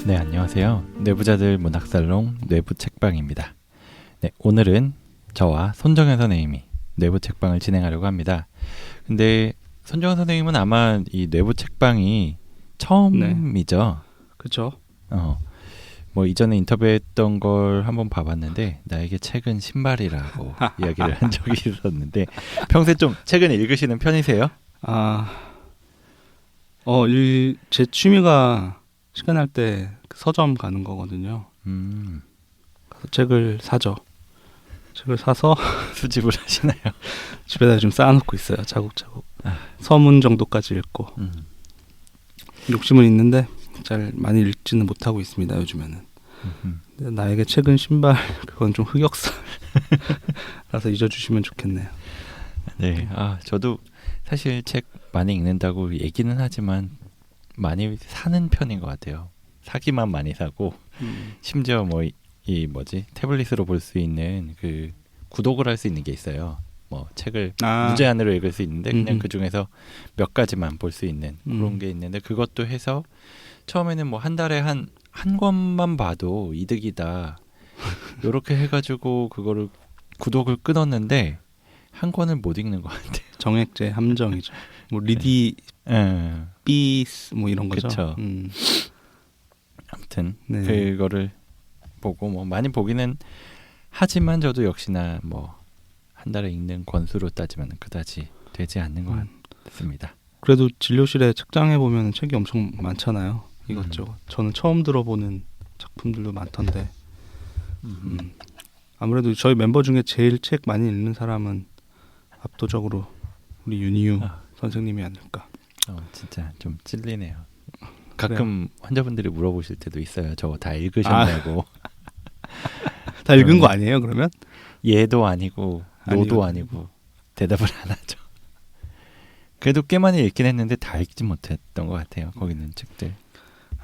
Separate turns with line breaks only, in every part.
네, 안녕하세요. 뇌부자들 문학살롱 뇌부 책방입니다. 네, 오늘은 저와 손정현 선생님이 뇌부 책방을 진행하려고 합니다. 근데 손정현 선생님은 아마 이 뇌부 책방이 처음이죠.
그렇죠.
뭐 이전에 인터뷰했던 걸 한번 봐봤는데 나에게 책은 신발이라고 이야기를 한 적이 있었는데 평소에 좀 책은 읽으시는 편이세요?
제 취미가 시간 날 때 서점 가는 거거든요. 그래서 책을 사죠. 책을 사서
수집을 하시나요?
집에다 좀 쌓아놓고 있어요. 차곡차곡. 서문 정도까지 읽고. 욕심은 있는데 잘 많이 읽지는 못하고 있습니다. 요즘에는. 근데 나에게 책은 신발, 그건 좀 흑역사라서 잊어주시면 좋겠네요.
네, 저도 사실 책 많이 읽는다고 얘기는 하지만 많이 사는 편인 것 같아요. 사기만 많이 사고 심지어 태블릿으로 볼 수 있는 그 구독을 할 수 있는 게 있어요. 뭐 책을 무제한으로 읽을 수 있는데 그냥 그 중에서 몇 가지만 볼 수 있는 그런 게 있는데 그것도 해서 처음에는 뭐 한 달에 한 권만 봐도 이득이다. 이렇게 해가지고 그거를 구독을 끊었는데 한 권을 못 읽는 것 같아요.
정액제 함정이죠. 뭐 리디 삐스 뭐 이런 거죠.
그쵸. 아무튼
네.
그거를 보고 뭐 많이 보기는 하지만 저도 역시나 뭐 한 달에 읽는 권수로 따지면 그다지 되지 않는 것 같습니다.
그래도 진료실에 책장에 보면 책이 엄청 많잖아요. 이것저것. 저는 처음 들어보는 작품들도 많던데. 아무래도 저희 멤버 중에 제일 책 많이 읽는 사람은 압도적으로 우리 윤희유 선생님이 아닐까.
진짜 좀 찔리네요. 가끔 환자분들이 물어보실 때도 있어요. 저거 다 읽으셨냐고.
다 읽은 거 아니에요, 그러면?
예도 아니고 노도 아니고 대답을 안 하죠. 그래도 꽤 많이 읽긴 했는데 다 읽지 못했던 것 같아요. 거기 있는 책들.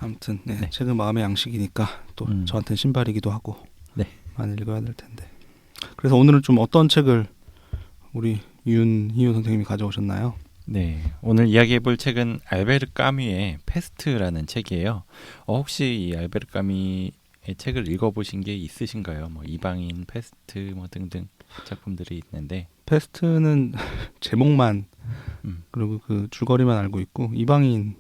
아무튼 책은 마음의 양식이니까 또 저한테는 신발이기도 하고 많이 읽어야 될 텐데. 그래서 오늘은 좀 어떤 책을 우리 윤희유 선생님이 가져오셨나요?
네, 오늘 이야기해볼 책은 알베르 까뮈의 페스트라는 책이에요. 혹시 이 알베르 까뮈의 책을 읽어보신 게 있으신가요? 뭐 이방인, 페스트 뭐 등등 작품들이 있는데
페스트는 제목만 그리고 그 줄거리만 알고 있고 이방인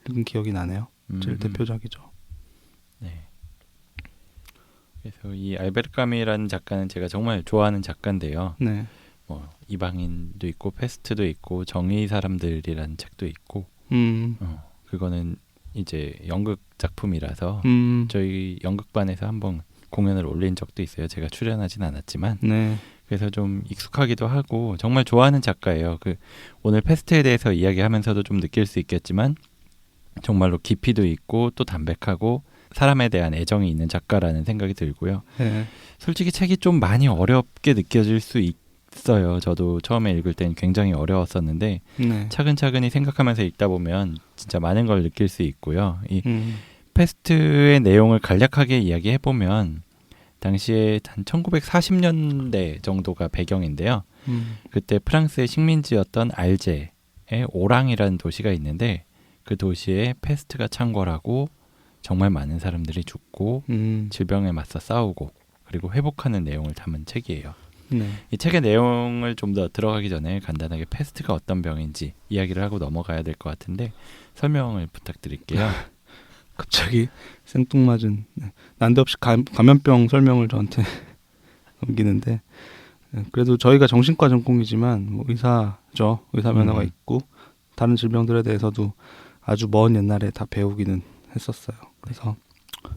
읽은 기억이 나네요. 제일 대표작이죠.
네. 그래서 이 알베르 까뮈라는 작가는 제가 정말 좋아하는 작가인데요.
네.
뭐 이방인도 있고 페스트도 있고 정의 사람들이라는 책도 있고 그거는 이제 연극 작품이라서 저희 연극반에서 한번 공연을 올린 적도 있어요. 제가 출연하진 않았지만 그래서 좀 익숙하기도 하고 정말 좋아하는 작가예요. 오늘 페스트에 대해서 이야기하면서도 좀 느낄 수 있겠지만 정말로 깊이도 있고 또 담백하고 사람에 대한 애정이 있는 작가라는 생각이 들고요. 솔직히 책이 좀 많이 어렵게 느껴질 수 있어요. 저도 처음에 읽을 땐 굉장히 어려웠었는데 차근차근히 생각하면서 읽다 보면 진짜 많은 걸 느낄 수 있고요. 이 페스트의 내용을 간략하게 이야기해보면 당시에 한 1940년대 정도가 배경인데요. 그때 프랑스의 식민지였던 알제에 오랑이라는 도시가 있는데 그 도시에 페스트가 창궐하고 정말 많은 사람들이 죽고 질병에 맞서 싸우고 그리고 회복하는 내용을 담은 책이에요. 이 책의 내용을 좀 더 들어가기 전에 간단하게 페스트가 어떤 병인지 이야기를 하고 넘어가야 될 것 같은데 설명을 부탁드릴게요.
갑자기 생뚱맞은 난데없이 감염병 설명을 저한테 넘기는데 그래도 저희가 정신과 전공이지만 뭐 의사죠. 의사 면허가 있고 다른 질병들에 대해서도 아주 먼 옛날에 다 배우기는 했었어요. 그래서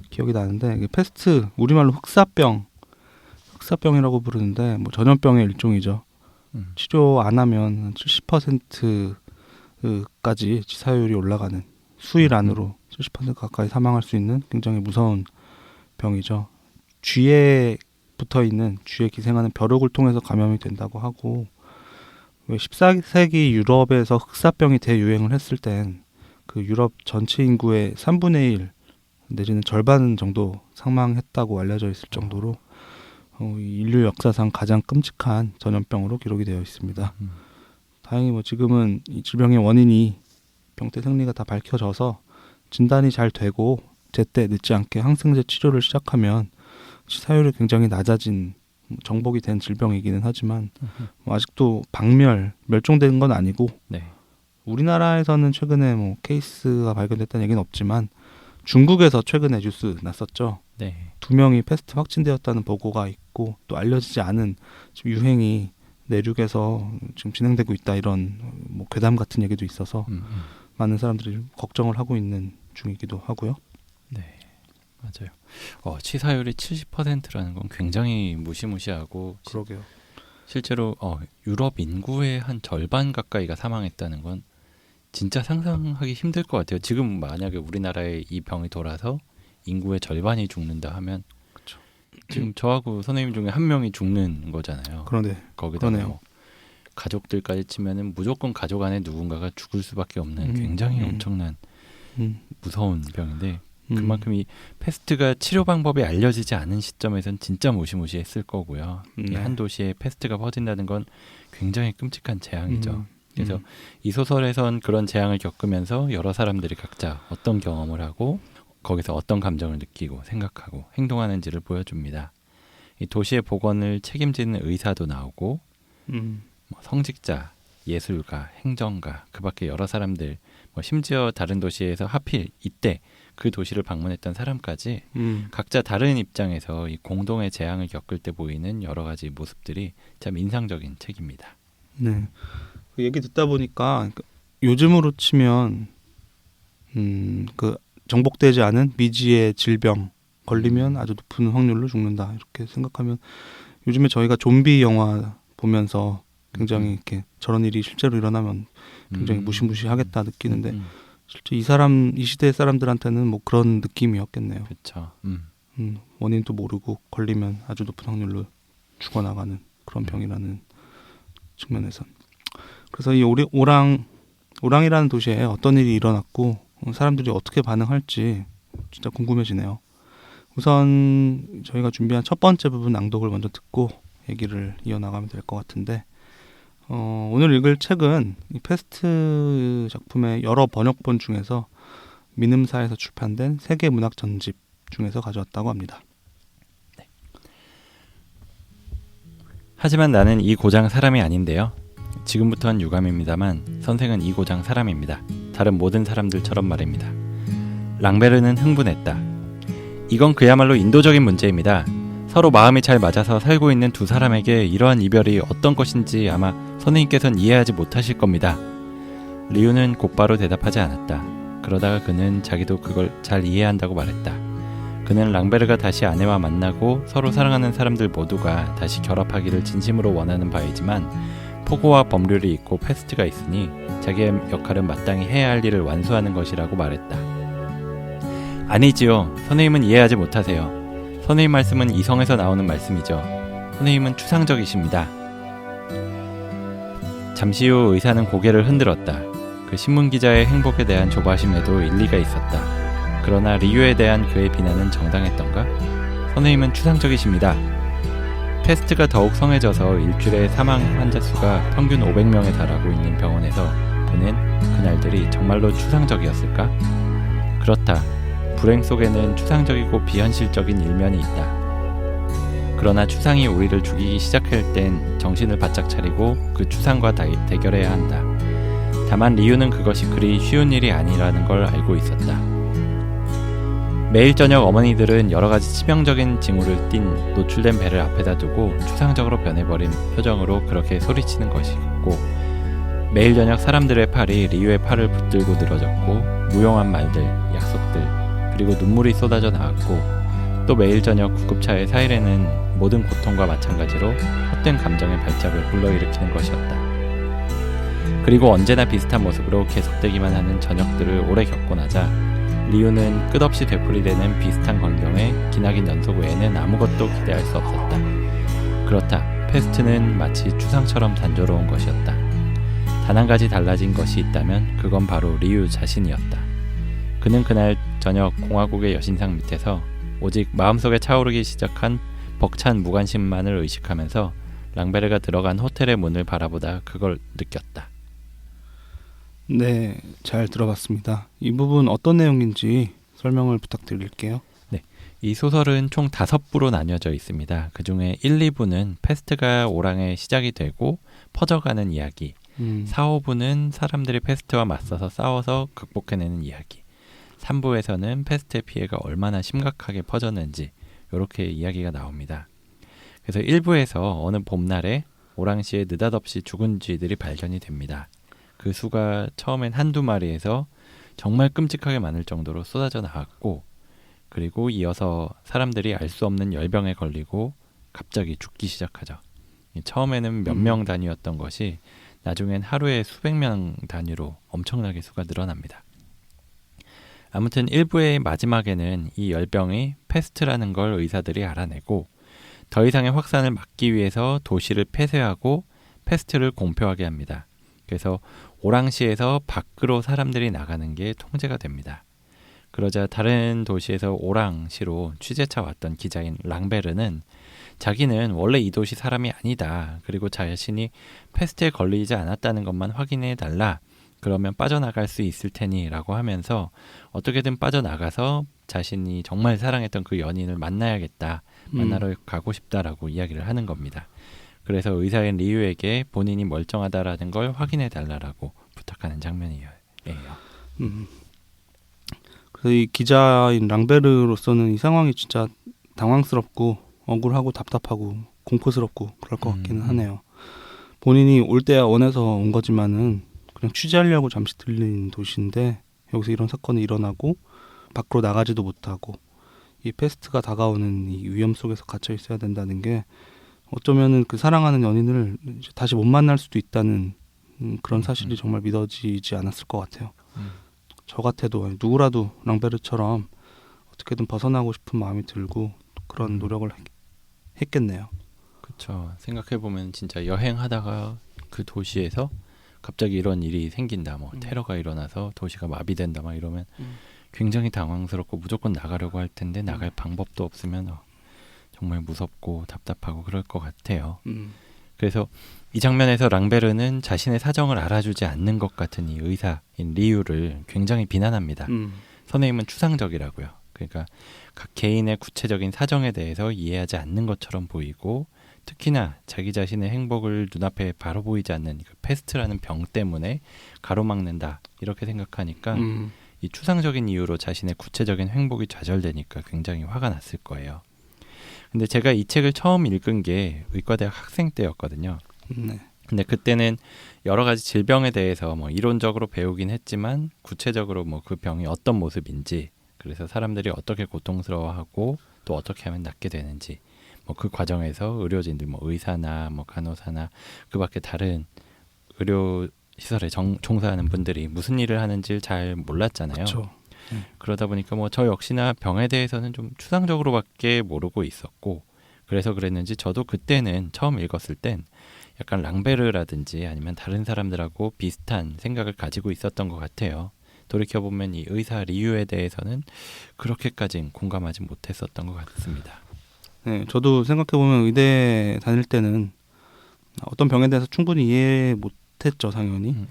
기억이 나는데 페스트 우리말로 흑사병이라고 부르는데 뭐 전염병의 일종이죠. 치료 안 하면 70%까지 치사율이 올라가는 수일 안으로 70% 가까이 사망할 수 있는 굉장히 무서운 병이죠. 쥐에 붙어있는 쥐에 기생하는 벼룩을 통해서 감염이 된다고 하고 14세기 유럽에서 흑사병이 대유행을 했을 땐 그 유럽 전체 인구의 3분의 1 내지는 절반 정도 사망했다고 알려져 있을 정도로 인류 역사상 가장 끔찍한 전염병으로 기록이 되어 있습니다. 다행히 뭐 지금은 이 질병의 원인이 병태 생리가 다 밝혀져서 진단이 잘 되고 제때 늦지 않게 항생제 치료를 시작하면 치사율이 굉장히 낮아진 정복이 된 질병이기는 하지만 아직도 멸종된 건 아니고
네.
우리나라에서는 최근에 뭐 케이스가 발견됐다는 얘기는 없지만 중국에서 최근에 뉴스 났었죠.
네.
2명이 패스트 확진되었다는 보고가 있고 또 알려지지 않은 지금 유행이 내륙에서 지금 진행되고 있다 이런 뭐 괴담 같은 얘기도 있어서 많은 사람들이 걱정을 하고 있는 중이기도 하고요.
네, 맞아요. 치사율이 70%라는 건 굉장히 무시무시하고
그러게요.
실제로 유럽 인구의 한 절반 가까이가 사망했다는 건 진짜 상상하기 힘들 것 같아요. 지금 만약에 우리나라에 이 병이 돌아서 인구의 절반이 죽는다 하면
그쵸.
지금 저하고 선생님 중에 한 명이 죽는 거잖아요.
그러네.
거기다 뭐 가족들까지 치면은 무조건 가족 안에 누군가가 죽을 수밖에 없는 굉장히 엄청난 무서운 병인데 그만큼 이 패스트가 치료 방법이 알려지지 않은 시점에선 진짜 무시무시했을 거고요. 이 한 도시에 패스트가 퍼진다는 건 굉장히 끔찍한 재앙이죠. 그래서 이 소설에선 그런 재앙을 겪으면서 여러 사람들이 각자 어떤 경험을 하고 거기서 어떤 감정을 느끼고 생각하고 행동하는지를 보여줍니다. 이 도시의 복원을 책임지는 의사도 나오고 뭐 성직자, 예술가, 행정가, 그 밖에 여러 사람들, 뭐 심지어 다른 도시에서 하필 이때 그 도시를 방문했던 사람까지 각자 다른 입장에서 이 공동의 재앙을 겪을 때 보이는 여러 가지 모습들이 참 인상적인 책입니다.
네, 그 얘기 듣다 보니까 요즘으로 치면 그 정복되지 않은 미지의 질병 걸리면 아주 높은 확률로 죽는다 이렇게 생각하면 요즘에 저희가 좀비 영화 보면서 굉장히 이렇게 저런 일이 실제로 일어나면 굉장히 무시무시하겠다 느끼는데 실제 이 시대 사람들한테는 뭐 그런 느낌이었겠네요.
그렇죠.
원인도 모르고 걸리면 아주 높은 확률로 죽어나가는 그런 병이라는 측면에선. 그래서 이 오랑이라는 도시에 어떤 일이 일어났고 사람들이 어떻게 반응할지 진짜 궁금해지네요. 우선 저희가 준비한 첫 번째 부분 낭독을 먼저 듣고 얘기를 이어나가면 될 것 같은데 오늘 읽을 책은 이 패스트 작품의 여러 번역본 중에서 민음사에서 출판된 세계 문학 전집 중에서 가져왔다고 합니다.
네. 하지만 나는 이 고장 사람이 아닌데요. 지금부터는 유감입니다만 선생은 이 고장 사람입니다. 다른 모든 사람들처럼 말입니다. 랑베르는 흥분했다. 이건 그야말로 인도적인 문제입니다. 서로 마음이 잘 맞아서 살고 있는 두 사람에게 이러한 이별이 어떤 것인지 아마 선생님께서는 이해하지 못하실 겁니다. 리우는 곧바로 대답하지 않았다. 그러다가 그는 자기도 그걸 잘 이해한다고 말했다. 그는 랑베르가 다시 아내와 만나고 서로 사랑하는 사람들 모두가 다시 결합하기를 진심으로 원하는 바이지만 폭우와 법률이 있고 패스트가 있으니 자기의 역할은 마땅히 해야 할 일을 완수하는 것이라고 말했다. 아니지요. 선생님은 이해하지 못하세요. 선생님 말씀은 이성에서 나오는 말씀이죠. 선생님은 추상적이십니다. 잠시 후 의사는 고개를 흔들었다. 그 신문기자의 행복에 대한 조바심에도 일리가 있었다. 그러나 리유에 대한 그의 비난은 정당했던가? 선생님은 추상적이십니다. 패스트가 더욱 성해져서 일주일에 사망 환자 수가 평균 500명에 달하고 있는 병원에서 보낸 그날들이 정말로 추상적이었을까? 그렇다. 불행 속에는 추상적이고 비현실적인 일면이 있다. 그러나 추상이 우리를 죽이기 시작할 땐 정신을 바짝 차리고 그 추상과 대결해야 한다. 다만 리유는 그것이 그리 쉬운 일이 아니라는 걸 알고 있었다. 매일 저녁 어머니들은 여러 가지 치명적인 징후를 띤 노출된 배를 앞에다 두고 추상적으로 변해버린 표정으로 그렇게 소리치는 것이고 매일 저녁 사람들의 팔이 리유의 팔을 붙들고 늘어졌고 무용한 말들, 약속들 그리고 눈물이 쏟아져 나왔고 또 매일 저녁 구급차의 사이렌은 모든 고통과 마찬가지로 헛된 감정의 발작을 불러일으키는 것이었다. 그리고 언제나 비슷한 모습으로 계속되기만 하는 저녁들을 오래 겪고 나자 리우는 끝없이 되풀이되는 비슷한 광경에 기나긴 연속 외에는 아무것도 기대할 수 없었다. 그렇다. 패스트는 마치 추상처럼 단조로운 것이었다. 단 한 가지 달라진 것이 있다면 그건 바로 리우 자신이었다. 그는 그날 저녁 공화국의 여신상 밑에서 오직 마음속에 차오르기 시작한 벅찬 무관심만을 의식하면서 랑베르가 들어간 호텔의 문을 바라보다 그걸 느꼈다.
네, 잘 들어봤습니다. 이 부분 어떤 내용인지 설명을 부탁드릴게요.
네, 이 소설은 총 5부로 나뉘어져 있습니다. 그중에 1, 2부는 패스트가 오랑의 시작이 되고 퍼져가는 이야기, 4, 5부는 사람들이 패스트와 맞서서 싸워서 극복해내는 이야기, 3부에서는 패스트의 피해가 얼마나 심각하게 퍼졌는지 이렇게 이야기가 나옵니다. 그래서 1부에서 어느 봄날에 오랑시에 느닷없이 죽은 쥐들이 발견이 됩니다. 그 수가 처음엔 한두 마리에서 정말 끔찍하게 많을 정도로 쏟아져 나왔고, 그리고 이어서 사람들이 알 수 없는 열병에 걸리고 갑자기 죽기 시작하죠. 처음에는 몇 명 단위였던 것이 나중엔 하루에 수백 명 단위로 엄청나게 수가 늘어납니다. 아무튼 1부의 마지막에는 이 열병이 패스트라는 걸 의사들이 알아내고 더 이상의 확산을 막기 위해서 도시를 폐쇄하고 패스트를 공표하게 합니다. 그래서 오랑시에서 밖으로 사람들이 나가는 게 통제가 됩니다. 그러자 다른 도시에서 오랑시로 취재차 왔던 기자인 랑베르는 자기는 원래 이 도시 사람이 아니다. 그리고 자신이 패스트에 걸리지 않았다는 것만 확인해 달라. 그러면 빠져나갈 수 있을 테니 라고 하면서 어떻게든 빠져나가서 자신이 정말 사랑했던 그 연인을 만나야겠다. 만나러 가고 싶다라고 이야기를 하는 겁니다. 그래서 의사인 리유에게 본인이 멀쩡하다라는 걸 확인해 달라고 부탁하는 장면이에요.
그래서 이 기자인 랑베르로서는 이 상황이 진짜 당황스럽고 억울하고 답답하고 공포스럽고 그럴 것 같기는 하네요. 본인이 올 때야 원해서 온 거지만은 그냥 취재하려고 잠시 들린 도시인데 여기서 이런 사건이 일어나고 밖으로 나가지도 못하고 이 패스트가 다가오는 이 위험 속에서 갇혀 있어야 된다는 게 어쩌면은 그 사랑하는 연인을 이제 다시 못 만날 수도 있다는 그런 사실이 정말 믿어지지 않았을 것 같아요. 저 같아도 누구라도 랑베르처럼 어떻게든 벗어나고 싶은 마음이 들고 그런 노력을 했겠네요.
그렇죠. 생각해보면 진짜 여행하다가 그 도시에서 갑자기 이런 일이 생긴다, 뭐 테러가 일어나서 도시가 마비된다 막 이러면 굉장히 당황스럽고 무조건 나가려고 할 텐데 나갈 방법도 없으면 정말 무섭고 답답하고 그럴 것 같아요. 그래서 이 장면에서 랑베르는 자신의 사정을 알아주지 않는 것 같은 이 의사인 리유를 굉장히 비난합니다. 선생님은 추상적이라고요. 그러니까 각 개인의 구체적인 사정에 대해서 이해하지 않는 것처럼 보이고 특히나 자기 자신의 행복을 눈앞에 바로 보이지 않는 그 패스트라는 병 때문에 가로막는다 이렇게 생각하니까 이 추상적인 이유로 자신의 구체적인 행복이 좌절되니까 굉장히 화가 났을 거예요. 근데 제가 이 책을 처음 읽은 게 의과대학 학생 때였거든요.
네.
근데 그때는 여러 가지 질병에 대해서 뭐 이론적으로 배우긴 했지만 구체적으로 뭐 그 병이 어떤 모습인지 그래서 사람들이 어떻게 고통스러워하고 또 어떻게 하면 낫게 되는지 뭐 그 과정에서 의료진들 뭐 의사나 뭐 간호사나 그 밖에 다른 의료 시설에 종사하는 분들이 무슨 일을 하는지 잘 몰랐잖아요.
그쵸.
그러다 보니까 뭐 저 역시나 병에 대해서는 좀 추상적으로밖에 모르고 있었고 그래서 그랬는지 저도 그때는 처음 읽었을 땐 약간 랑베르라든지 아니면 다른 사람들하고 비슷한 생각을 가지고 있었던 것 같아요. 돌이켜보면 이 의사 리유에 대해서는 그렇게까지는 공감하지 못했었던 것 같습니다.
네, 저도 생각해보면 의대 다닐 때는 어떤 병에 대해서 충분히 이해 못했죠, 당연히.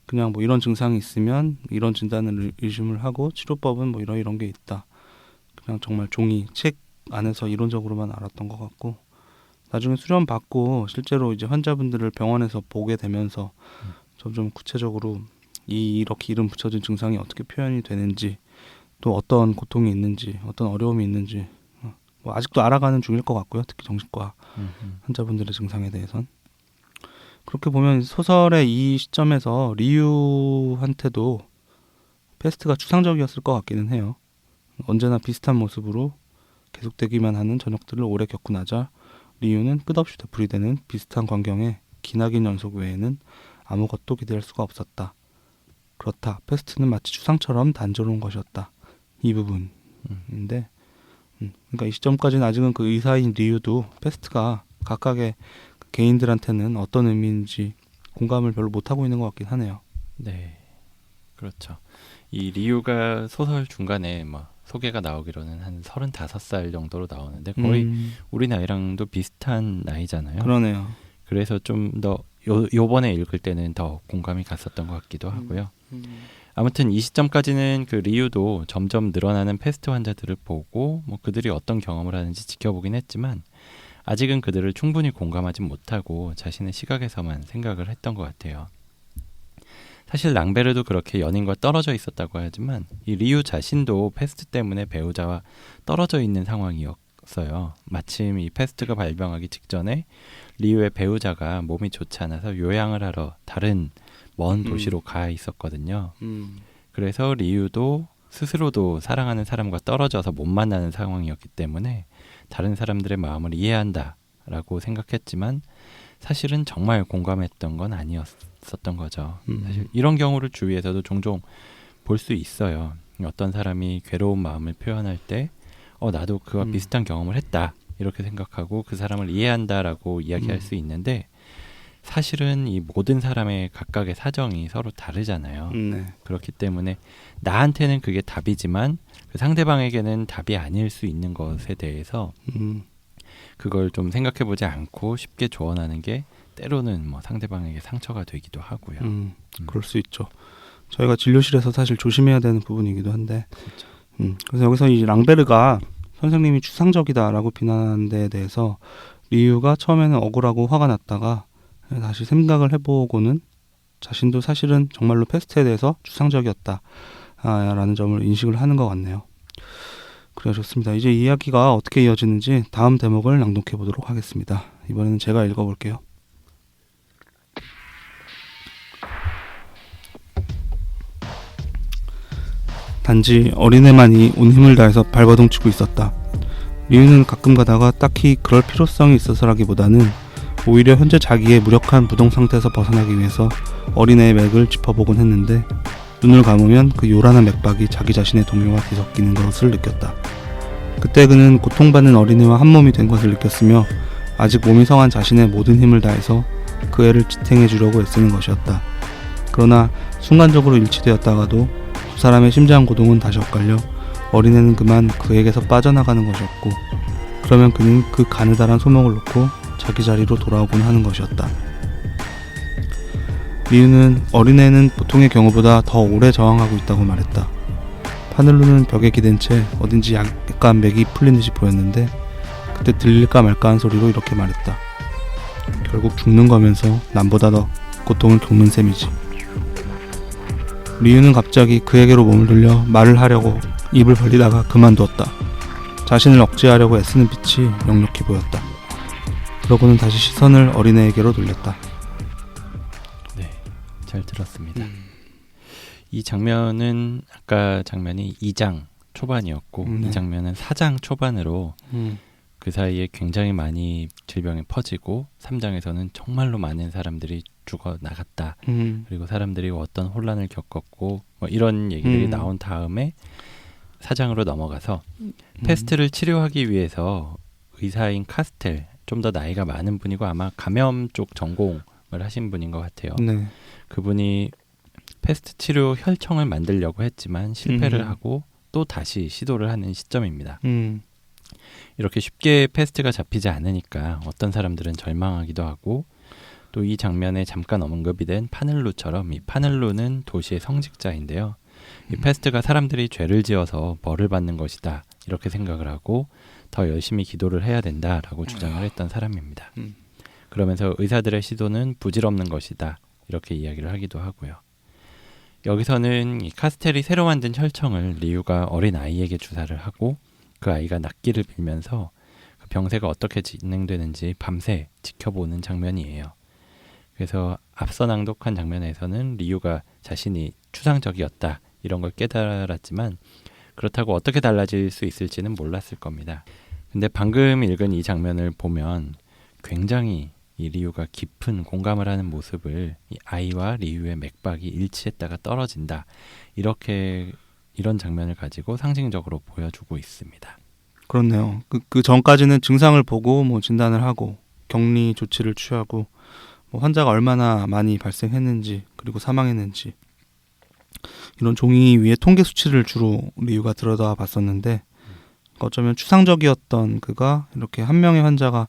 그냥 뭐 이런 증상이 있으면 이런 진단을 의심을 하고 치료법은 뭐 이런 게 있다. 그냥 정말 종이 책 안에서 이론적으로만 알았던 것 같고 나중에 수련 받고 실제로 이제 환자분들을 병원에서 보게 되면서 점점 구체적으로 이렇게 이름 붙여진 증상이 어떻게 표현이 되는지 또 어떤 고통이 있는지 어떤 어려움이 있는지 뭐 아직도 알아가는 중일 것 같고요. 특히 정신과 환자분들의 증상에 대해선 그렇게 보면 소설의 이 시점에서 리유한테도 패스트가 추상적이었을 것 같기는 해요. 언제나 비슷한 모습으로 계속되기만 하는 저녁들을 오래 겪고 나자 리유는 끝없이 되풀이되는 비슷한 광경에 기나긴 연속 외에는 아무것도 기대할 수가 없었다. 그렇다. 패스트는 마치 추상처럼 단조로운 것이었다. 이 부분인데 그러니까 이 시점까지는 아직은 그 의사인 리유도 패스트가 각각의 개인들한테는 어떤 의미인지 공감을 별로 못하고 있는 것 같긴 하네요.
네, 그렇죠. 이 리유가 소설 중간에 뭐 소개가 나오기로는 한 35살 정도로 나오는데 거의 우리 나이랑도 비슷한 나이잖아요.
그러네요.
그래서 좀 더 요번에 읽을 때는 더 공감이 갔었던 것 같기도 하고요. 아무튼 이 시점까지는 그 리유도 점점 늘어나는 패스트 환자들을 보고 뭐 그들이 어떤 경험을 하는지 지켜보긴 했지만 아직은 그들을 충분히 공감하지 못하고 자신의 시각에서만 생각을 했던 것 같아요. 사실 랑베르도 그렇게 연인과 떨어져 있었다고 하지만 이 리유 자신도 패스트 때문에 배우자와 떨어져 있는 상황이었어요. 마침 이 패스트가 발병하기 직전에 리유의 배우자가 몸이 좋지 않아서 요양을 하러 다른 먼 도시로 가 있었거든요. 그래서 리유도 스스로도 사랑하는 사람과 떨어져서 못 만나는 상황이었기 때문에 다른 사람들의 마음을 이해한다라고 생각했지만 사실은 정말 공감했던 건 아니었었던 거죠. 사실 이런 경우를 주위에서도 종종 볼 수 있어요. 어떤 사람이 괴로운 마음을 표현할 때 나도 그와 비슷한 경험을 했다 이렇게 생각하고 그 사람을 이해한다라고 이야기할 수 있는데 사실은 이 모든 사람의 각각의 사정이 서로 다르잖아요.
네.
그렇기 때문에 나한테는 그게 답이지만 그 상대방에게는 답이 아닐 수 있는 것에 대해서 그걸 좀 생각해보지 않고 쉽게 조언하는 게 때로는 뭐 상대방에게 상처가 되기도 하고요.
그럴 수 있죠. 저희가 진료실에서 사실 조심해야 되는 부분이기도 한데
그렇죠.
그래서 여기서 이 랑베르가 선생님이 추상적이다라고 비난하는 데에 대해서 리유가 처음에는 억울하고 화가 났다가 다시 생각을 해보고는 자신도 사실은 정말로 패스트에 대해서 추상적이었다 라는 점을 인식을 하는 것 같네요. 그래 좋습니다. 이제 이야기가 어떻게 이어지는지 다음 대목을 낭독해 보도록 하겠습니다. 이번에는 제가 읽어볼게요. 단지 어린애만이 온 힘을 다해서 발버둥 치고 있었다. 리유는 가끔 가다가 딱히 그럴 필요성이 있어서라기보다는 오히려 현재 자기의 무력한 부동 상태에서 벗어나기 위해서 어린애의 맥을 짚어보곤 했는데 눈을 감으면 그 요란한 맥박이 자기 자신의 동요와 뒤섞이는 것을 느꼈다. 그때 그는 고통받는 어린애와 한 몸이 된 것을 느꼈으며 아직 몸이 성한 자신의 모든 힘을 다해서 그 애를 지탱해 주려고 애쓰는 것이었다. 그러나 순간적으로 일치되었다가도 두 사람의 심장 고동은 다시 엇갈려 어린애는 그만 그에게서 빠져나가는 것이었고 그러면 그는 그 가느다란 소목을 놓고 자기 자리로 돌아오곤 하는 것이었다. 리유는 어린애는 보통의 경우보다 더 오래 저항하고 있다고 말했다. 파늘루는 벽에 기댄 채 어딘지 약간 맥이 풀린 듯이 보였는데 그때 들릴까 말까 한 소리로 이렇게 말했다. 결국 죽는 거면서 남보다 더 고통을 겪는 셈이지. 리유는 갑자기 그에게로 몸을 돌려 말을 하려고 입을 벌리다가 그만두었다. 자신을 억제하려고 애쓰는 빛이 역력해 보였다. 그러고는 다시 시선을 어린애에게로 돌렸다.
네, 잘 들었습니다. 이 장면은 아까 장면이 2장 초반이었고 이 장면은 4장 초반으로 그 사이에 굉장히 많이 질병이 퍼지고 3장에서는 정말로 많은 사람들이 죽어 나갔다. 그리고 사람들이 어떤 혼란을 겪었고 뭐 이런 얘기들이 나온 다음에 4장으로 넘어가서 패스트를 치료하기 위해서 의사인 카스텔, 좀 더 나이가 많은 분이고 아마 감염 쪽 전공을 하신 분인 것 같아요.
네.
그분이 패스트 치료 혈청을 만들려고 했지만 실패를 하고 또 다시 시도를 하는 시점입니다. 이렇게 쉽게 패스트가 잡히지 않으니까 어떤 사람들은 절망하기도 하고 또 이 장면에 잠깐 언급이 된 파늘루처럼 이 파늘루는 도시의 성직자인데요. 이 패스트가 사람들이 죄를 지어서 벌을 받는 것이다 이렇게 생각을 하고 더 열심히 기도를 해야 된다라고 주장을 했던 사람입니다. 그러면서 의사들의 시도는 부질없는 것이다 이렇게 이야기를 하기도 하고요. 여기서는 이 카스텔이 새로 만든 혈청을 리유가 어린 아이에게 주사를 하고 그 아이가 낫기를 빌면서 그 병세가 어떻게 진행되는지 밤새 지켜보는 장면이에요. 그래서 앞서 낭독한 장면에서는 리유가 자신이 추상적이었다 이런 걸 깨달았지만 그렇다고 어떻게 달라질 수 있을지는 몰랐을 겁니다. 근데 방금 읽은 이 장면을 보면 굉장히 이 리유가 깊은 공감을 하는 모습을 이 아이와 리유의 맥박이 일치했다가 떨어진다 이런 장면을 가지고 상징적으로 보여주고 있습니다.
그렇네요. 그 전까지는 증상을 보고 뭐 진단을 하고 격리 조치를 취하고 뭐 환자가 얼마나 많이 발생했는지 그리고 사망했는지 이런 종이 위에 통계 수치를 주로 리유가 들여다봤었는데 어쩌면 추상적이었던 그가 이렇게 한 명의 환자가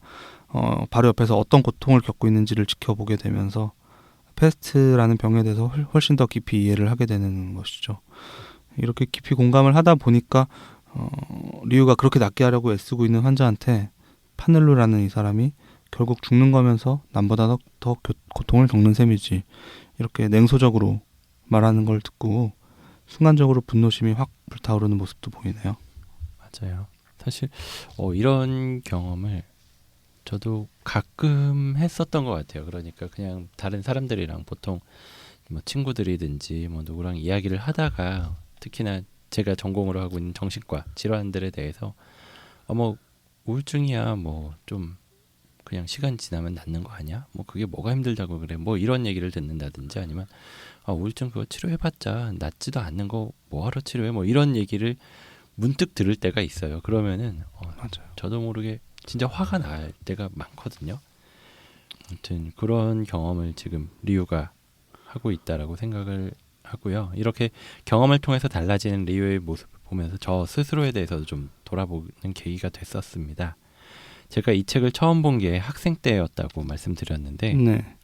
바로 옆에서 어떤 고통을 겪고 있는지를 지켜보게 되면서 패스트라는 병에 대해서 훨씬 더 깊이 이해를 하게 되는 것이죠. 이렇게 깊이 공감을 하다 보니까 리우가 그렇게 낫게 하려고 애쓰고 있는 환자한테 파넬로라는 이 사람이 결국 죽는 거면서 남보다 더 고통을 겪는 셈이지, 이렇게 냉소적으로 말하는 걸 듣고 순간적으로 분노심이 확 불타오르는 모습도 보이네요.
맞아요. 사실 이런 경험을 저도 가끔 했었던 것 같아요. 그러니까 그냥 다른 사람들이랑 보통 뭐 친구들이든지 뭐 누구랑 이야기를 하다가, 특히나 제가 전공으로 하고 있는 정신과 질환들에 대해서 뭐 우울증이야 뭐 좀 그냥 시간 지나면 낫는 거 아니야? 뭐 그게 뭐가 힘들다고 그래? 뭐 이런 얘기를 듣는다든지, 아니면 우울증 그거 치료해봤자 낫지도 않는 거 뭐하러 치료해? 뭐 이런 얘기를 문득 들을 때가 있어요. 그러면은
맞아요.
저도 모르게 진짜 화가 날 때가 많거든요. 아무튼 그런 경험을 지금 리우가 하고 있다라고 생각을 하고요. 이렇게 경험을 통해서 달라지는 리우의 모습을 보면서 저 스스로에 대해서도 좀 돌아보는 계기가 됐었습니다. 제가 이 책을 처음 본 게 학생 때였다고 말씀드렸는데,
네.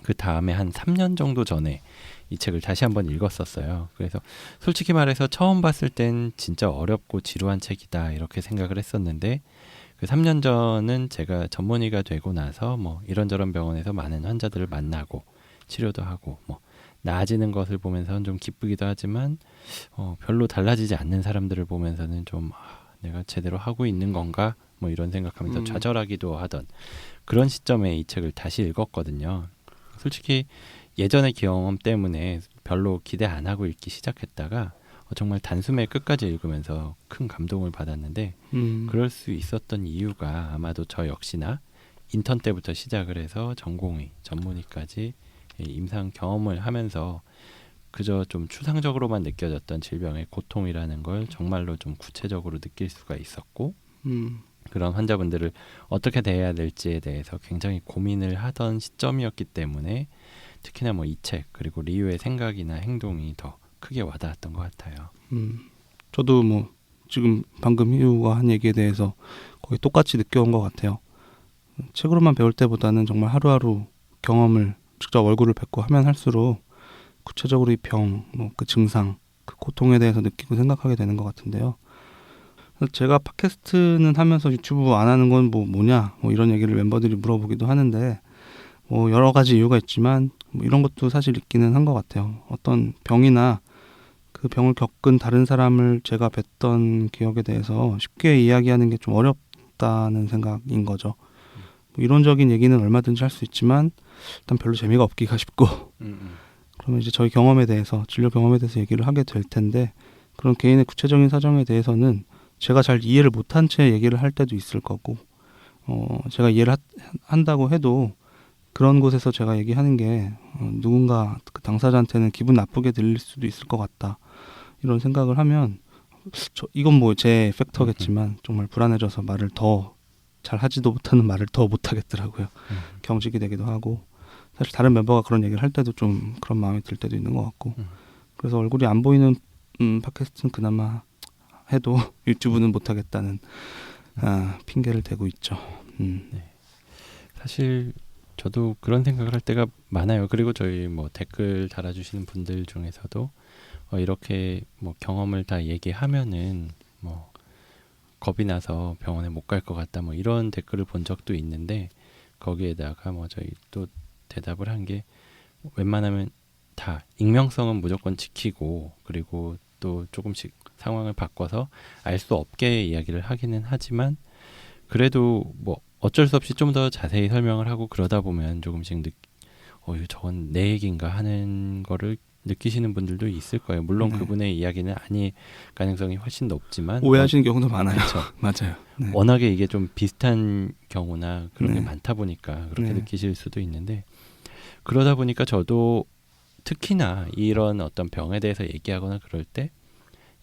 그 다음에 한 3년 정도 전에 이 책을 다시 한번 읽었었어요. 그래서 솔직히 말해서 처음 봤을 땐 진짜 어렵고 지루한 책이다 이렇게 생각을 했었는데, 그 3년 전은 제가 전문의가 되고 나서 뭐 이런저런 병원에서 많은 환자들을 만나고 치료도 하고 뭐 나아지는 것을 보면서는 좀 기쁘기도 하지만 별로 달라지지 않는 사람들을 보면서는 좀 내가 제대로 하고 있는 건가 뭐 이런 생각하면서 좌절하기도 하던 그런 시점에 이 책을 다시 읽었거든요. 솔직히 예전의 경험 때문에 별로 기대 안 하고 읽기 시작했다가 정말 단숨에 끝까지 읽으면서 큰 감동을 받았는데, 그럴 수 있었던 이유가 아마도 저 역시나 인턴 때부터 시작을 해서 전공의, 전문의까지 임상 경험을 하면서 그저 좀 추상적으로만 느껴졌던 질병의 고통이라는 걸 정말로 좀 구체적으로 느낄 수가 있었고, 그런 환자분들을 어떻게 대해야 될지에 대해서 굉장히 고민을 하던 시점이었기 때문에 특히나 뭐 이 책 그리고 리우의 생각이나 행동이 더 크게 와닿았던 것 같아요.
저도 뭐 지금 방금 희우가 한 얘기에 대해서 거의 똑같이 느껴온 것 같아요. 책으로만 배울 때보다는 정말 하루하루 경험을 직접 얼굴을 뵙고 하면 할수록 구체적으로 이 병, 뭐 그 증상, 그 고통에 대해서 느끼고 생각하게 되는 것 같은데요. 제가 팟캐스트는 하면서 유튜브 안 하는 건 뭐냐 뭐 이런 얘기를 멤버들이 물어보기도 하는데, 뭐 여러 가지 이유가 있지만 뭐 이런 것도 사실 있기는 한 것 같아요. 어떤 병이나 그 병을 겪은 다른 사람을 제가 뵀던 기억에 대해서 쉽게 이야기하는 게 좀 어렵다는 생각인 거죠. 뭐 이론적인 얘기는 얼마든지 할 수 있지만 일단 별로 재미가 없기가 쉽고, 그러면 이제 저희 경험에 대해서, 진료 경험에 대해서 얘기를 하게 될 텐데, 그런 개인의 구체적인 사정에 대해서는 제가 잘 이해를 못한 채 얘기를 할 때도 있을 거고, 제가 이해를 한다고 해도 그런 곳에서 제가 얘기하는 게 누군가 그 당사자한테는 기분 나쁘게 들릴 수도 있을 것 같다, 이런 생각을 하면 이건 뭐 제 팩터겠지만 정말 불안해져서 말을 더 잘 하지도 못하는 말을 더 못하겠더라고요. 경직이 되기도 하고, 사실 다른 멤버가 그런 얘기를 할 때도 좀 그런 마음이 들 때도 있는 것 같고, 그래서 얼굴이 안 보이는 팟캐스트는 그나마 해도 유튜브는 못하겠다는 핑계를 대고 있죠.
네. 사실 저도 그런 생각을 할 때가 많아요. 그리고 저희 뭐 댓글 달아주시는 분들 중에서도 이렇게 뭐 경험을 다 얘기하면은 뭐 겁이 나서 병원에 못 갈 것 같다 뭐 이런 댓글을 본 적도 있는데, 거기에다가 뭐 저희 또 대답을 한 게, 웬만하면 다 익명성은 무조건 지키고, 그리고 또 조금씩 상황을 바꿔서 알 수 없게 이야기를 하기는 하지만, 그래도 뭐 어쩔 수 없이 좀 더 자세히 설명을 하고 그러다 보면 조금씩 저건 내 얘기인가 하는 거를 느끼시는 분들도 있을 거예요. 물론
네.
그분의 이야기는 아닐 가능성이 훨씬 높지만
오해하시는 경우도 많아요.
그렇죠.
맞아요. 네.
워낙에 이게 좀 비슷한 경우나 그런 게
네.
많다 보니까 그렇게
네. 느끼실
느끼실 수도 있는데, 그러다 보니까 저도 특히나 이런 어떤 병에 대해서 얘기하거나 그럴 때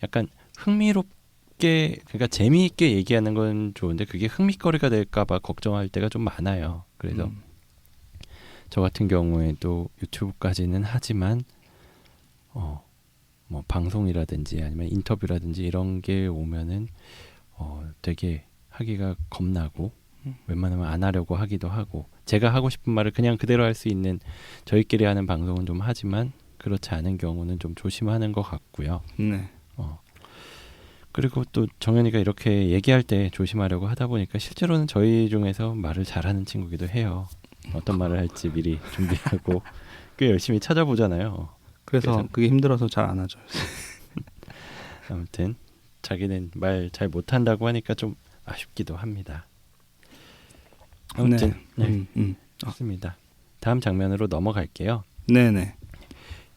약간 흥미롭게, 그러니까 재미있게 얘기하는 건 좋은데 그게 흥미거리가 될까 봐 걱정할 때가 좀 많아요. 그래서 저 같은 경우에도 유튜브까지는 하지만 뭐 방송이라든지 아니면 인터뷰라든지 이런 게 오면은 되게 하기가 겁나고 웬만하면 안 하려고 하기도 하고, 제가 하고 싶은 말을 그냥 그대로 할 수 있는 저희끼리 하는 방송은 좀 하지만 그렇지 않은 경우는 좀 조심하는 것 같고요.
네.
그리고 또 정현이가 이렇게 얘기할 때 조심하려고 하다 보니까 실제로는 저희 중에서 말을 잘하는 친구기도 해요. 어떤 말을 할지 미리 준비하고 꽤 열심히 찾아보잖아요.
그래서 그게 힘들어서 잘 안 하죠.
아무튼 자기는 말 잘 못한다고 하니까 좀 아쉽기도 합니다. 아무튼 좋습니다. 다음 장면으로 넘어갈게요.
네네.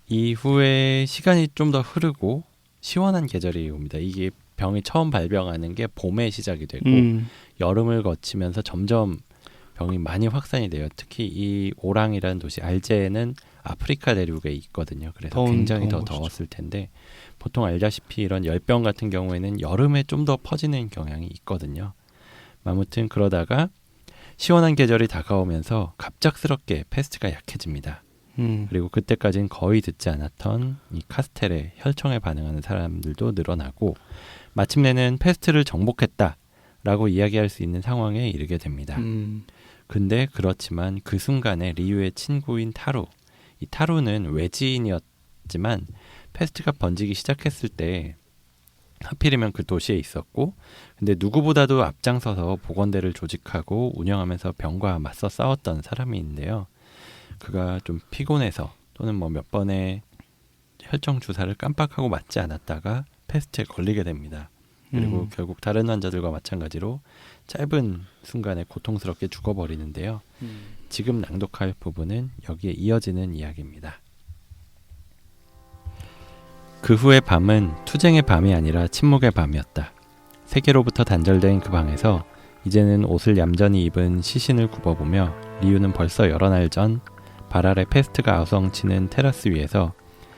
이후에 시간이 좀 더 흐르고 시원한 계절이 옵니다. 이게 병이 처음 발병하는 게 봄에 시작이 되고 여름을 거치면서 점점 병이 많이 확산이 돼요. 특히 이 오랑이라는 도시 알제는 아프리카 대륙에 있거든요. 그래서 굉장히 더 더웠을 텐데 보통 알다시피 이런 열병 같은 경우에는 여름에 좀 더 퍼지는 경향이 있거든요. 아무튼 그러다가 시원한 계절이 다가오면서 갑작스럽게 패스트가 약해집니다. 그리고 그때까지는 거의 듣지 않았던 이 카스텔의 혈청에 반응하는 사람들도 늘어나고 마침내는 패스트를 정복했다라고 이야기할 수 있는 상황에 이르게 됩니다. 근데 그렇지만 그 순간에 리유의 친구인 타루, 이 타루는 외지인이었지만 패스트가 번지기 시작했을 때 하필이면 그 도시에 있었고 근데 누구보다도 앞장서서 보건대를 조직하고 운영하면서 병과 맞서 싸웠던 사람인데요. 그가 좀 피곤해서 또는 뭐 몇 번의 혈청 주사를 깜빡하고 맞지 않았다가 패스트에 걸리게 됩니다. 그리고 결국 다른 환자들과 마찬가지로 짧은 순간에 고통스럽게 죽어버리는데요. 지금 낭독할 부분은 여기에 이어지는 이야기입니다. 그 후의 밤은 투쟁의 밤이 아니라 침묵의 밤이었다. 세계로부터 단절된 그 방에서 이제는 옷을 얌전히 입은 시신을 굽어보며 리유는 벌써 여러 날 전 발 아래 패스트가 아우성치는 테라스 위에서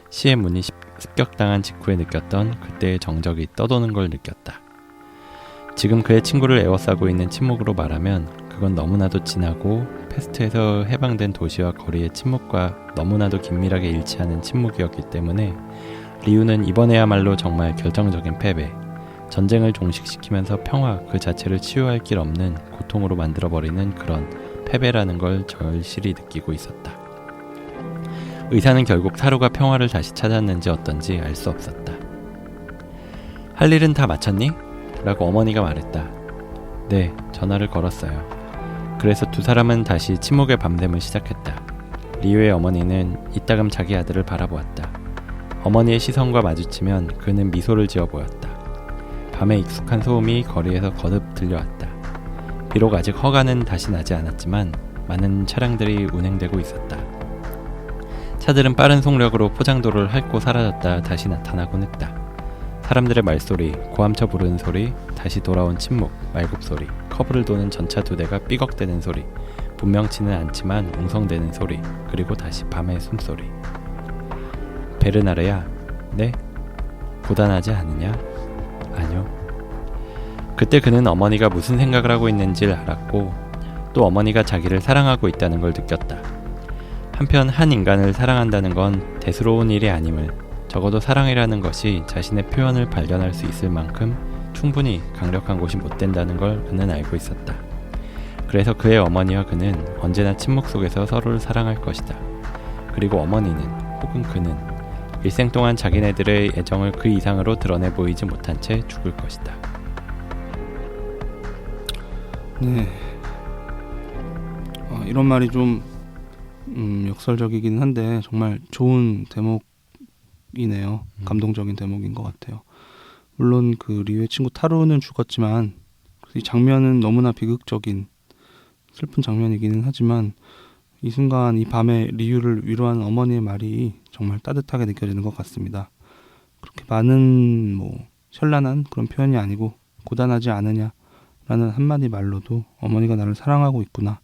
시의 문이 습격당한 직후에 느꼈던 그때의 정적이 떠도는 걸 느꼈다. 지금 그의 친구를 에워싸고 있는 침묵으로 말하면 그건 너무나도 진하고 패스트에서 해방된 도시와 거리의 침묵과 너무나도 긴밀하게 일치하는 침묵이었기 때문에 리유는 이번에야말로 정말 결정적인 패배, 전쟁을 종식시키면서 평화 그 자체를 치유할 길 없는 고통으로 만들어버리는 그런 패배라는 걸 절실히 느끼고 있었다. 의사는 결국 타루가 평화를 다시 찾았는지 어떤지 알 수 없었다. 할 일은 다 마쳤니? 라고 어머니가 말했다. 네, 전화를 걸었어요. 그래서 두 사람은 다시 침묵의 밤샘을 시작했다. 리유의 어머니는 이따금 자기 아들을 바라보았다. 어머니의 시선과 마주치면 그는 미소를 지어 보였다. 밤에 익숙한 소음이 거리에서 거듭 들려왔다. 비록 아직 허가는 다시 나지 않았지만 많은 차량들이 운행되고 있었다. 차들은 빠른 속력으로 포장도로를 핥고 사라졌다 다시 나타나곤 했다. 사람들의 말소리, 고함쳐 부르는 소리, 다시 돌아온 침묵, 말굽소리, 커브를 도는 전차 두 대가 삐걱대는 소리, 분명치는 않지만 웅성대는 소리, 그리고 다시 밤의 숨소리. 베르나르야, 네? 고단하지 않으냐? 아니요. 그때 그는 어머니가 무슨 생각을 하고 있는지를 알았고 또 어머니가 자기를 사랑하고 있다는 걸 느꼈다. 한편 한 인간을 사랑한다는 건 대수로운 일이 아님을 적어도 사랑이라는 것이 자신의 표현을 발견할 수 있을 만큼 충분히 강력한 곳이 못 된다는 걸 그는 알고 있었다. 그래서 그의 어머니와 그는 언제나 침묵 속에서 서로를 사랑할 것이다. 그리고 어머니는 혹은 그는 일생 동안 자기네들의 애정을 그 이상으로 드러내 보이지 못한 채 죽을 것이다.
네. 이런 말이 좀 역설적이긴 한데 정말 좋은 대목이네요. 감동적인 대목인 것 같아요. 물론 그 리유의 친구 타루는 죽었지만 이 장면은 너무나 비극적인 슬픈 장면이기는 하지만 이 순간 이 밤에 리유를 위로하는 어머니의 말이 정말 따뜻하게 느껴지는 것 같습니다. 그렇게 많은 현란한 그런 표현이 아니고 고단하지 않으냐 라는 한마디 말로도 어머니가 나를 사랑하고 있구나,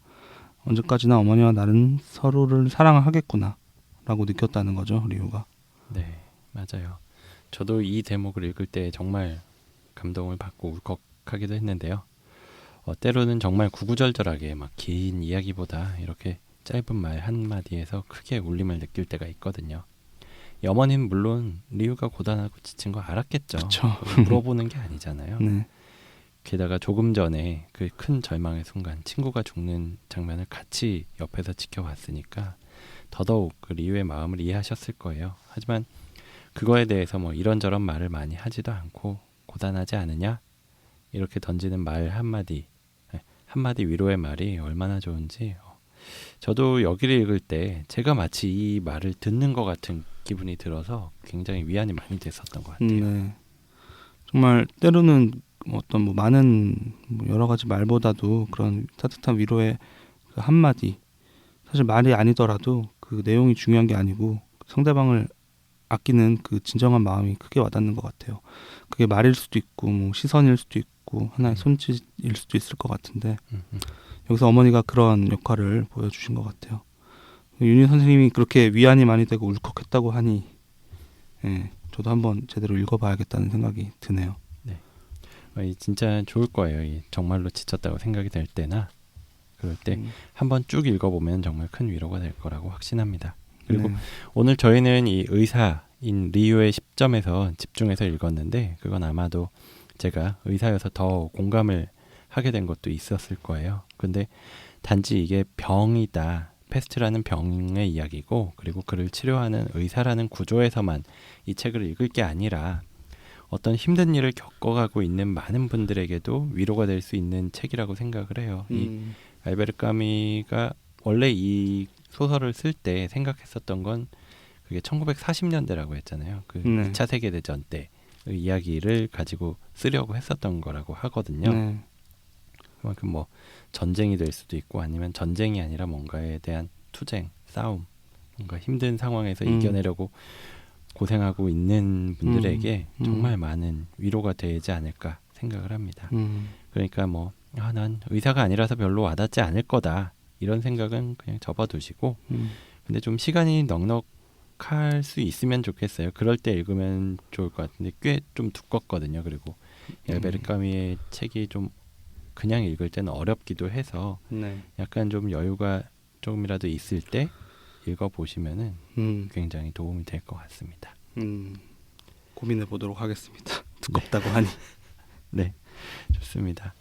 언제까지나 어머니와 나는 서로를 사랑하겠구나 라고 느꼈다는 거죠, 리유가.
네, 맞아요. 저도 이 대목을 읽을 때 정말 감동을 받고 울컥하기도 했는데요. 때로는 정말 구구절절하게 막 긴 이야기보다 이렇게 짧은 말 한마디에서 크게 울림을 느낄 때가 있거든요. 이 어머니는 물론 리유가 고단하고 지친 거 알았겠죠.
그쵸.
물어보는 게 아니잖아요.
네.
게다가 조금 전에 그 큰 절망의 순간 친구가 죽는 장면을 같이 옆에서 지켜봤으니까 더더욱 그 리우의 마음을 이해하셨을 거예요. 하지만 그거에 대해서 뭐 이런저런 말을 많이 하지도 않고 고단하지 않으냐? 이렇게 던지는 말 한마디 위로의 말이 얼마나 좋은지 저도 여기를 읽을 때 제가 마치 이 말을 듣는 것 같은 기분이 들어서 굉장히 위안이 많이 됐었던 것 같아요.
네. 정말 때로는 어떤 뭐 많은 여러 가지 말보다도 그런 따뜻한 위로의 그 한마디, 사실 말이 아니더라도 그 내용이 중요한 게 아니고 상대방을 아끼는 그 진정한 마음이 크게 와닿는 것 같아요. 그게 말일 수도 있고 뭐 시선일 수도 있고 하나의 손짓일 수도 있을 것 같은데 여기서 어머니가 그런 역할을 보여주신 것 같아요. 윤희 선생님이 그렇게 위안이 많이 되고 울컥했다고 하니 저도 한번 제대로 읽어봐야겠다는 생각이 드네요.
네, 진짜 좋을 거예요. 정말로 지쳤다고 생각이 될 때나 그럴 때 한번 쭉 읽어보면 정말 큰 위로가 될 거라고 확신합니다. 그리고 오늘 저희는 이 의사인 리우의 10점에서 집중해서 읽었는데 그건 아마도 제가 의사여서 더 공감을 하게 된 것도 있었을 거예요. 근데 단지 이게 병이다. 패스트라는 병의 이야기고 그리고 그를 치료하는 의사라는 구조에서만 이 책을 읽을 게 아니라 어떤 힘든 일을 겪어가고 있는 많은 분들에게도 위로가 될 수 있는 책이라고 생각을 해요. 이 알베르 까미가 원래 이 소설을 쓸 때 생각했었던 건 그게 1940년대라고 했잖아요. 그 2차 세계대전 때의 이야기를 가지고 쓰려고 했었던 거라고 하거든요. 그만큼 뭐 전쟁이 될 수도 있고 아니면 전쟁이 아니라 뭔가에 대한 투쟁, 싸움, 뭔가 힘든 상황에서 이겨내려고 고생하고 있는 분들에게 정말 많은 위로가 되지 않을까 생각을 합니다. 그러니까 뭐 난 의사가 아니라서 별로 와닿지 않을 거다 이런 생각은 그냥 접어두시고 근데 좀 시간이 넉넉할 수 있으면 좋겠어요. 그럴 때 읽으면 좋을 것 같은데 꽤 좀 두껍거든요. 그리고 알베르 까미의 책이 좀 그냥 읽을 때는 어렵기도 해서 약간 좀 여유가 조금이라도 있을 때 읽어보시면은 굉장히 도움이 될 것 같습니다.
고민해 보도록 하겠습니다. 두껍다고 하니.
네, 좋습니다.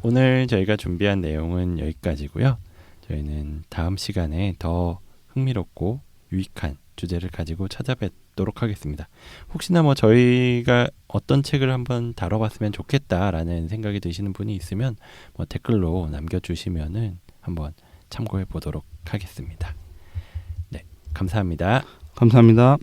오늘 저희가 준비한 내용은 여기까지고요. 저희는 다음 시간에 더 흥미롭고 유익한 주제를 가지고 찾아뵙도록 하겠습니다. 혹시나 뭐 저희가 어떤 책을 한번 다뤄봤으면 좋겠다라는 생각이 드시는 분이 있으면 뭐 댓글로 남겨주시면은 한번 참고해 보도록 하겠습니다. 네, 감사합니다.
감사합니다.